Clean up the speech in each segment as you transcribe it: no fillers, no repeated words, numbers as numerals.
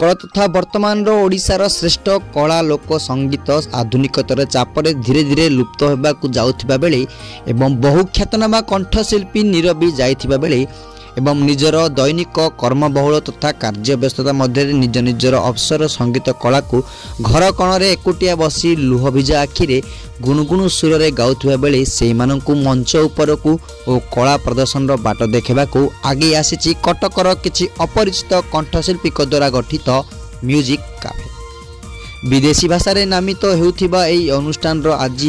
कला तथा वर्तमान ओडिशार श्रेष्ठ कला लोक संगीत आधुनिकतार चापरे धीरे धीरे लुप्त होबाकू जाउथिबा बेले एवं बहु ख्यातनामा कंठशिल्पी नीरवी जाइथिबा बेले एवं निजर दैनिक कर्मबहुल तथा कार्य व्यस्तता मध्य निज निजर अवसर संगीत कला को घर कणरे एकुटिया बसी लुह भिजा आखिरे गुणगुण सुर रे गाउथिबा बेले से मानकु मंच उपरकू और कला प्रदर्शन बाट देखेबाकू आगे आसीची कटकर किछि अपरिचित कंठशिल्पी द्वारा गठित म्यूजिक कैफे। विदेशी भाषा रे नामित हेउथिबा एई अनुष्ठान रो आज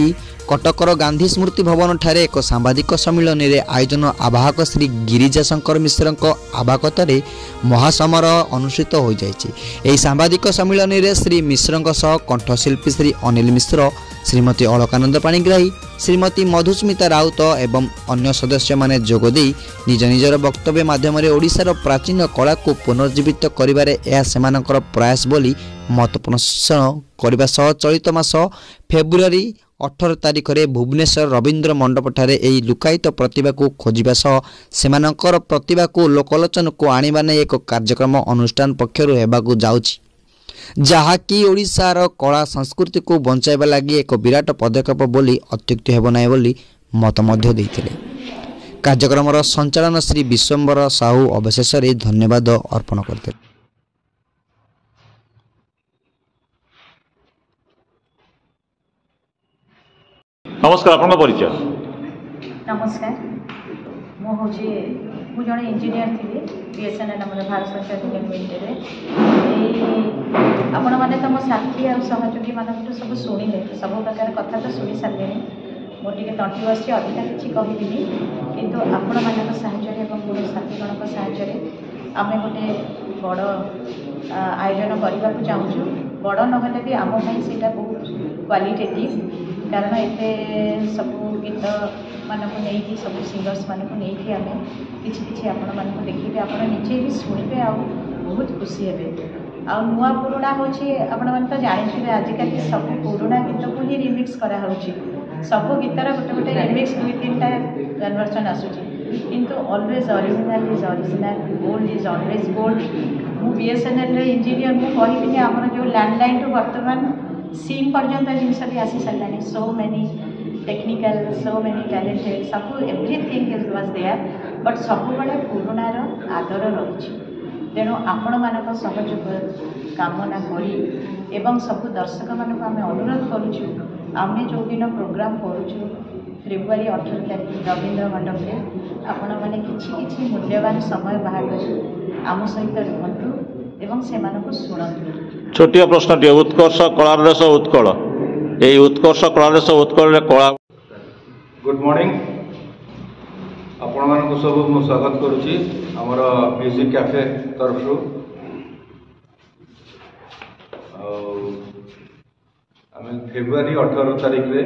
कटकर गांधी स्मृति भवन ठारे एक सांबादिक सम्मेलन रे आयोजन आवाहक श्री गिरिजा शंकर मिश्र आवाहकत महासमारोह अनुष्ठित हो जाइए। सांबादिक सम्मेलन रे श्री मिश्र सह कंठशिल्पी श्री अनिल मिश्र, श्रीमती अलकानंद पाणिग्राही, श्रीमती मधुस्मिता राउत एवं अन्य सदस्य माने जोगदे निज निजर वक्तव्य माध्यम ओडिशार प्राचीन कला को पुनर्जीवित करिबारे यह सेमानकर प्रयास बोली मत पोषण करने सह चलित मास फेब्रुआरी 18 तारिख में भुवनेश्वर रवींद्र मंडप ठारे एही लुकायित प्रतिभा को खोजिबा सह सेमानकर प्रतिभा को लोकलोचन को आनिबा नै एक कार्यक्रम अनुष्ठान पक्षरु हेबाकू जाउछि, जहाँकि ओडिशार कला संस्कृति को बंचाइबा लागि एक विराट पदक्षेप बोली अत्युक्ति हेब नै बोली मत मध्य दैथिले। कार्यक्रम संचालन श्री विश्वम्बर साहू अवशेष धन्यवाद अर्पण करते। नमस्कार, आपन परिचय। नमस्कार, मु जड़े इंजीनियर थी बीएसएनएल भारत संचार निगम लिमिटेड। आपण मैंने तुम साथी और सहयोगी मानक सब शुणिले, सब प्रकार कथा तो शुणी सारे। मोटे तंटी बस अधिका किसी कहबी किंतु आपण मान साहय मोर साथीगण साहय आम गोटे बड़ आयोजन करने को चाहूँ। बड़ ना भी आम से बहुत क्वालिटेटिव, कारण एते सब गीत मानक नहीं सब सिंगर्स मानक नहीं आम कि आपण मानक देखिए, आप निजे भी शुणे आ बहुत खुशी हे। आ नुआ पुराणा हूँ आपण मैंने तो जानी आजिकल सब पुराणा गीत को ही रिमिक्स कराऊँ। सब गीतर गोटे गोटे रिमिक्स 2-3टा कन्वर्सन आसूँ, किंतु always original is original, gold is always gold. मु बीएसएनएल इंजीनियर मु कहबी आम जो लैंडलाइन टू बर्तमान सिम पर्यंत जिनस भी आसी सारे। So many technical, so many talented, सब everything is was there, but सब बड़े पुराणार आदर रही। तेणु आपण मानक सहयोग कामना करी एवं सब दर्शक मानक आम अनुरोध करुचु, आम जो दिन प्रोग्राम करुचु फेब्रुआरी 18 तारिख रवींद्र मंडप में, आपण मैंने किछि मूल्यवान समय बाहर कर आम सहित रुहतु एवं से शुणु। छोटिया प्रश्न टे, उत्कर्ष कलारस उत्कल, ये उत्कर्ष कलारस उत्कल कला। गुड मॉर्निंग, आपण मानक सब मु स्वागत करुच्ची आमर म्यूजिक कैफे तरफ। आम फेब्रुआरी 18 तारिख रे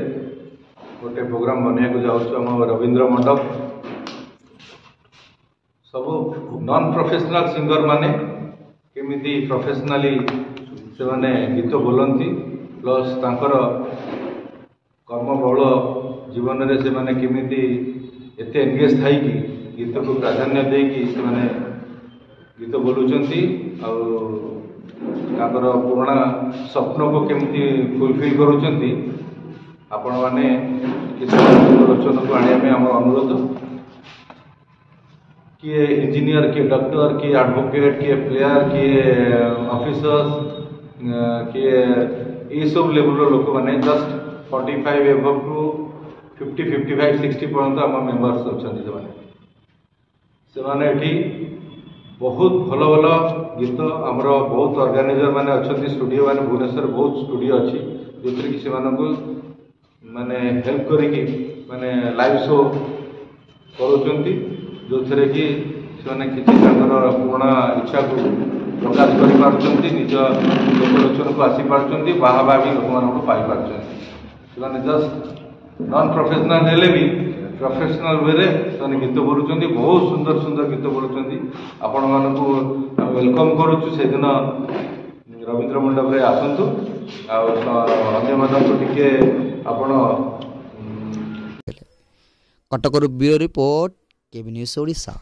गोटे प्रोग्राम बनने को जाऊँ रवींद्र मंडप। सब नॉन प्रोफेशनल सिंगर माने केमिति प्रोफेशनली से माने गीत बोलती, प्लस तांकर कर्मबहुल जीवन में से माने केमिति एते एंगेज थाई कि गीत को प्राधान्य देकी से माने गीत बोलुचंती और पुराना स्वप्न को केमिति फुलफिल करुचंती। आपण माने किसी लोचन को आने में आम अनुरोध, किए इंजीनियर, किए डॉक्टर, किए एडवोकेट, किए प्लेयर, किए ऑफिसर्स, किए ये सब लेवल लोक मैंने जस्ट 45 एबव टू 50, 55, 60 पर्यंत आम मेम्बर्स अच्छा से बहुत भल भल गीत आमर बहुत ऑर्गेनाइजर माने अच्छा स्टूडियो माने भुवनेश्वर बहुत स्टूडियो अच्छी जो कि से माने हेल्प करिकी माने लाइव शो करुचंती, जो थे कि पुराना इच्छा को प्रकाश कर निज लोकलोचन को आसी पार्टी, बाहबा भी लोक मान पाई। जस्ट नॉन प्रोफेशनल हेले भी प्रोफेशनल वे से गीत बोलुं, बहुत सुंदर सुंदर गीत बोलुं। आपण मानक वेलकम करुचु से दिन रवींद्र मंडप रे आसतु टे आपण। कटक ब्यूरो रिपोर्ट केबी न्यूज ओडिशा।